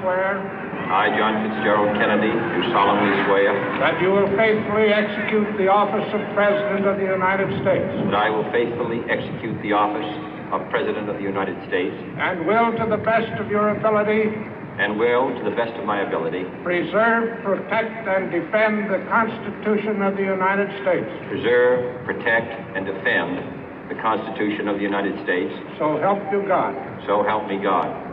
swear I, John Fitzgerald Kennedy, do solemnly swear that you will faithfully execute the office of President of the United States that I will faithfully execute the office of President of the United States and will, to the best of your ability, and will, to the best of my ability, preserve, protect, and defend the Constitution of the United States. preserve, protect, and defend the Constitution of the United States. So help you God. So help me God.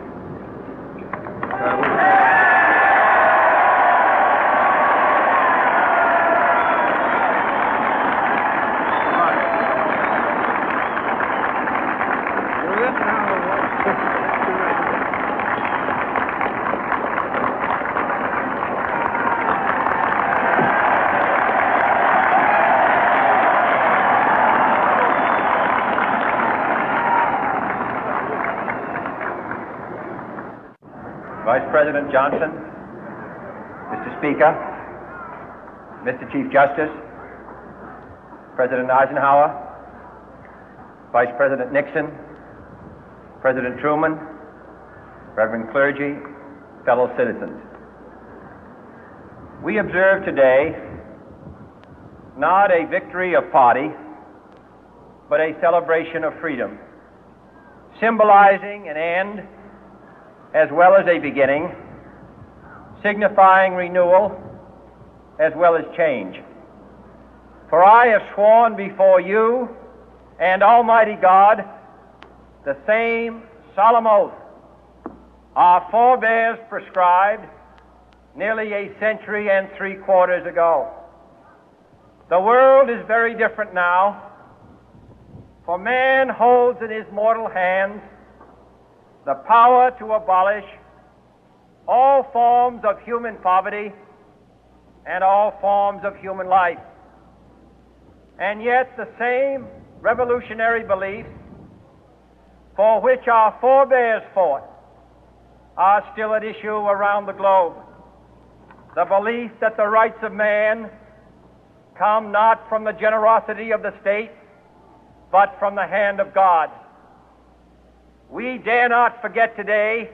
Vice President Johnson, Mr. Speaker, Mr. Chief Justice, President Eisenhower, Vice President Nixon, President Truman, Reverend clergy, fellow citizens. We observe today not a victory of party, but a celebration of freedom, symbolizing an end as well as a beginning, signifying renewal as well as change. For I have sworn before you and Almighty God the same solemn oath our forebears prescribed nearly a century and 3/4 ago. The world is very different now, for man holds in his mortal hands the power to abolish all forms of human poverty and all forms of human life. And yet the same revolutionary beliefs for which our forebears fought are still at issue around the globe. The belief that the rights of man come not from the generosity of the state, but from the hand of God. We dare not forget today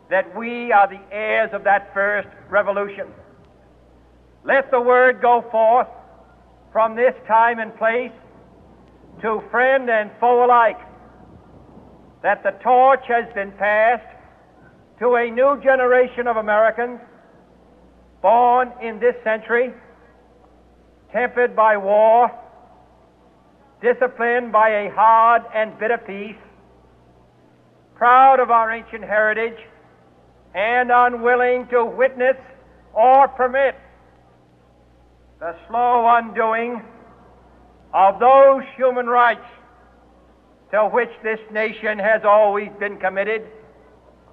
that we are the heirs of that first revolution. Let the word go forth from this time and place to friend and foe alike that the torch has been passed to a new generation of Americans born in this century, tempered by war, disciplined by a hard and bitter peace, proud of our ancient heritage, and unwilling to witness or permit the slow undoing of those human rights to which this nation has always been committed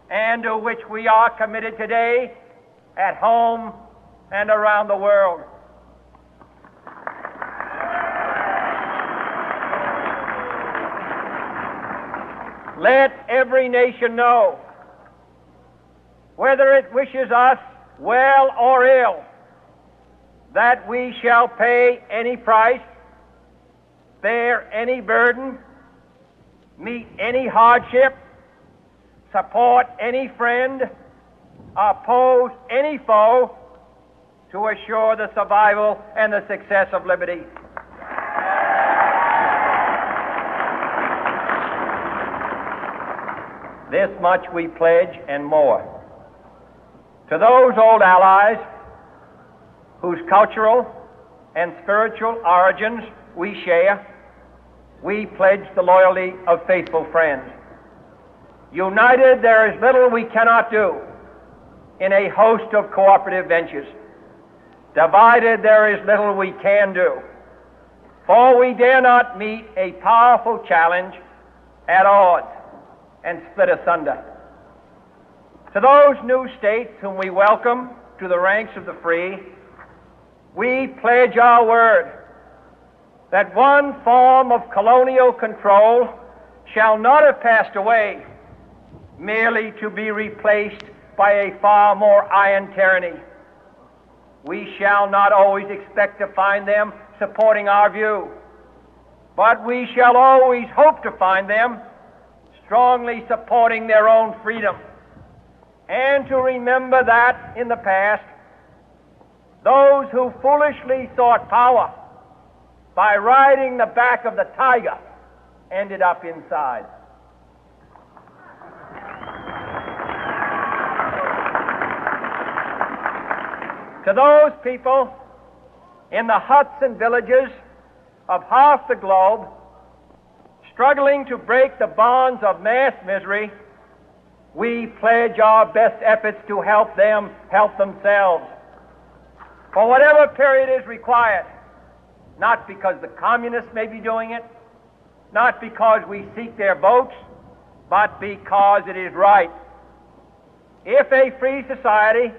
and to which we are committed today at home and around the world. Let every nation know, whether it wishes us well or ill, that we shall pay any price, bear any burden, meet any hardship, support any friend, oppose any foe to assure the survival and the success of liberty. This much we pledge and more. To those old allies whose cultural and spiritual origins we share, we pledge the loyalty of faithful friends. United, there is little we cannot do in a host of cooperative ventures. Divided, there is little we can do, for we dare not meet a powerful challenge at odds and split asunder. To those new states whom we welcome to the ranks of the free, we pledge our word that one form of colonial control shall not have passed away merely to be replaced by a far more iron tyranny. We shall not always expect to find them supporting our view, but we shall always hope to find them strongly supporting their own freedom. and to remember that in the past, those who foolishly sought power by riding the back of the tiger ended up inside. To those people in the huts and villages of half the globe struggling to break the bonds of mass misery, we pledge our best efforts to help them help themselves for whatever period is required, not because the communists may be doing it, not because we seek their votes, but because it is right. If a free society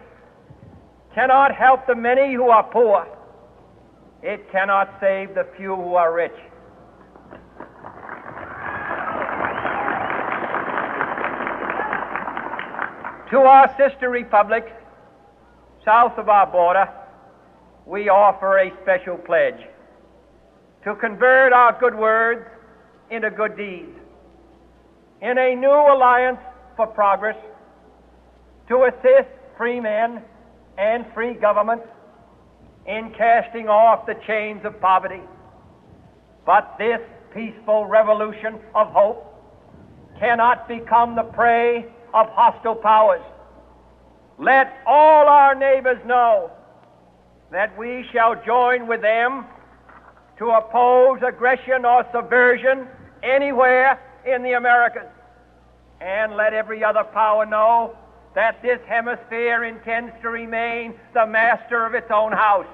cannot help the many who are poor, it cannot save the few who are rich. To our sister republics south of our border, we offer a special pledge to convert our good words into good deeds, in a new alliance for progress, to assist free men and free governments in casting off the chains of poverty. But this peaceful revolution of hope cannot become the prey of hostile powers. Let all our neighbors know that we shall join with them to oppose aggression or subversion anywhere in the Americas. And let every other power know that this hemisphere intends to remain the master of its own house.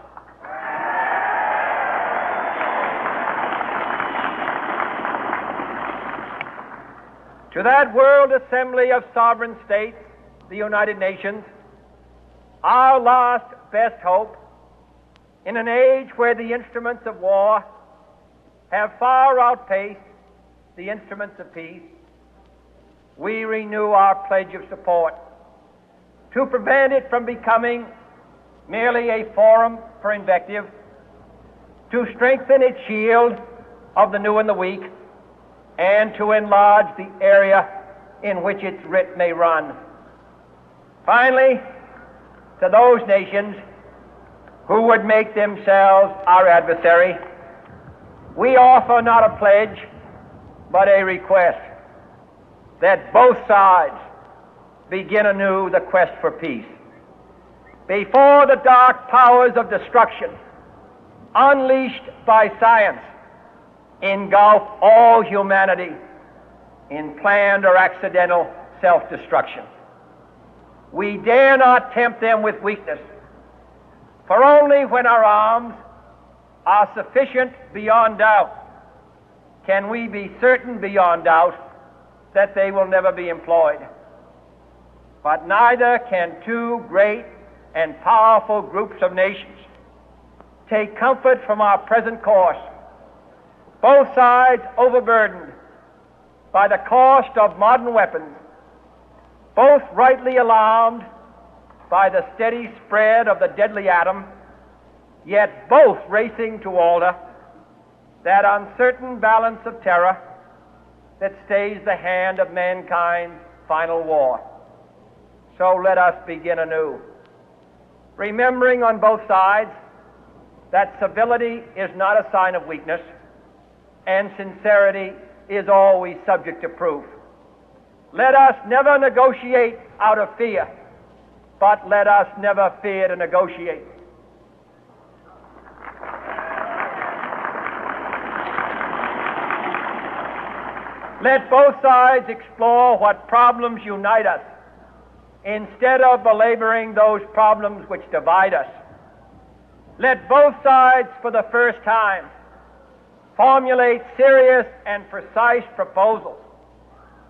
To that World Assembly of Sovereign States, the United Nations, our last best hope, in an age where the instruments of war have far outpaced the instruments of peace, we renew our pledge of support to prevent it from becoming merely a forum for invective, to strengthen its shield of the new and the weak, and to enlarge the area in which its writ may run. Finally, to those nations who would make themselves our adversary, we offer not a pledge, but a request that both sides begin anew the quest for peace. Before the dark powers of destruction, unleashed by science, engulf all humanity in planned or accidental self-destruction, we dare not tempt them with weakness, for only when our arms are sufficient beyond doubt can we be certain beyond doubt that they will never be employed. But neither can two great and powerful groups of nations take comfort from our present course, both sides overburdened by the cost of modern weapons, both rightly alarmed by the steady spread of the deadly atom, yet both racing to alter that uncertain balance of terror that stays the hand of mankind's final war. So let us begin anew, remembering on both sides that civility is not a sign of weakness, and sincerity is always subject to proof. Let us never negotiate out of fear, but let us never fear to negotiate. Let both sides explore what problems unite us, instead of belaboring those problems which divide us. Let both sides, for the first time, formulate serious and precise proposals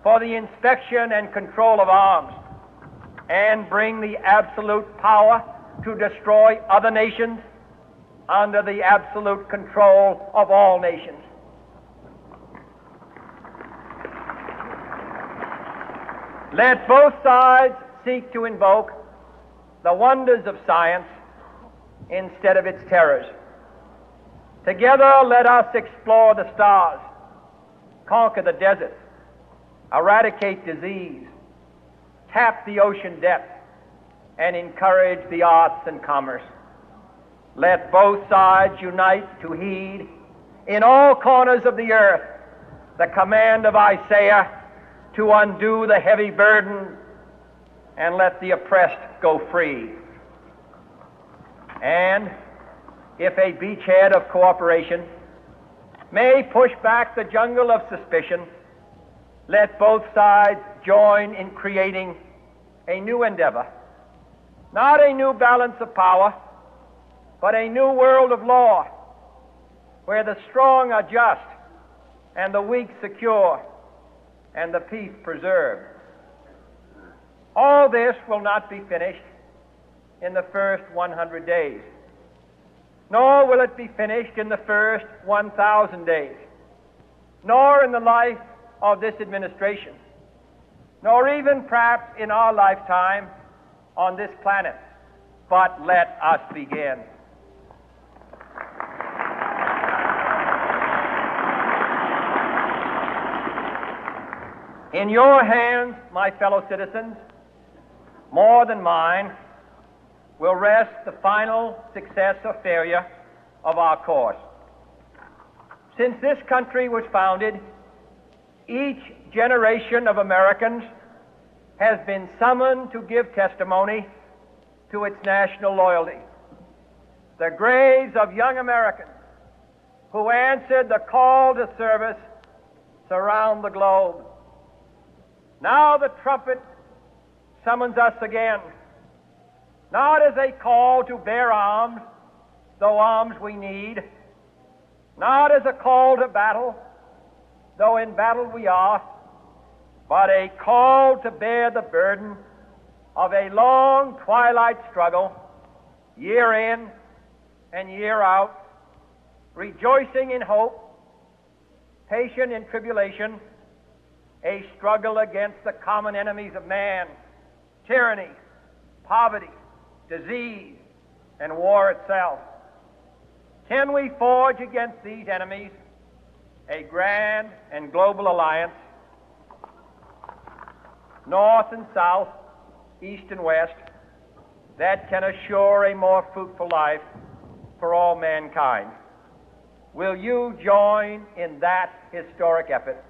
for the inspection and control of arms, and bring the absolute power to destroy other nations under the absolute control of all nations. Let both sides seek to invoke the wonders of science instead of its terrors. Together, let us explore the stars, conquer the deserts, eradicate disease, tap the ocean depths, and encourage the arts and commerce. Let both sides unite to heed in all corners of the earth the command of Isaiah to undo the heavy burden and let the oppressed go free. And if a beachhead of cooperation may push back the jungle of suspicion, let both sides join in creating a new endeavor, not a new balance of power, but a new world of law, where the strong are just and the weak secure and the peace preserved. All this will not be finished in the first 100 days, nor will it be finished in the first 1,000 days, nor in the life of this administration, nor even perhaps in our lifetime on this planet. But let us begin. In your hands, my fellow citizens, more than mine, will rest the final success or failure of our course. Since this country was founded, each generation of Americans has been summoned to give testimony to its national loyalty. The graves of young Americans who answered the call to service surround the globe. Now the trumpet summons us again, not as a call to bear arms, though arms we need, not as a call to battle, though in battle we are, but a call to bear the burden of a long twilight struggle, year in and year out, rejoicing in hope, patient in tribulation, a struggle against the common enemies of man, tyranny, poverty, disease, and war itself. Can we forge against these enemies a grand and global alliance, north and south, east and west, that can assure a more fruitful life for all mankind? Will you join in that historic effort?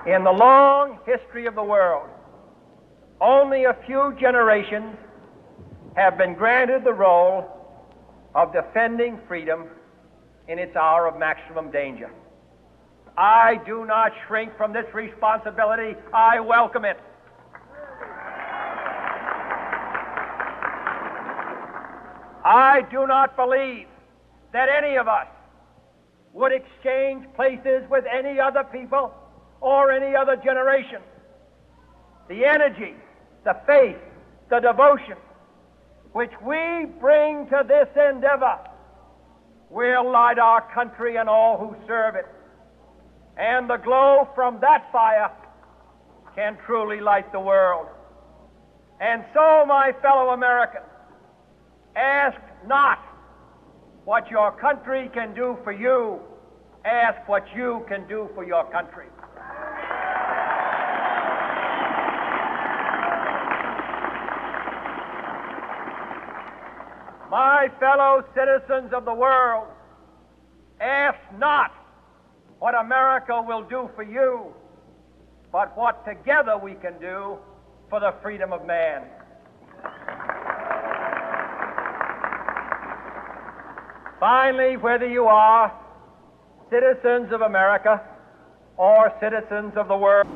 In the long history of the world, only a few generations have been granted the role of defending freedom in its hour of maximum danger. I do not shrink from this responsibility. I welcome it. I do not believe that any of us would exchange places with any other people or any other generation. The energy, the faith, the devotion which we bring to this endeavor will light our country and all who serve it. And the glow from that fire can truly light the world. And so, my fellow Americans, ask not what your country can do for you, ask what you can do for your country. My fellow citizens of the world, ask not what America will do for you, but what together we can do for the freedom of man. Finally, whether you are citizens of America or citizens of the world,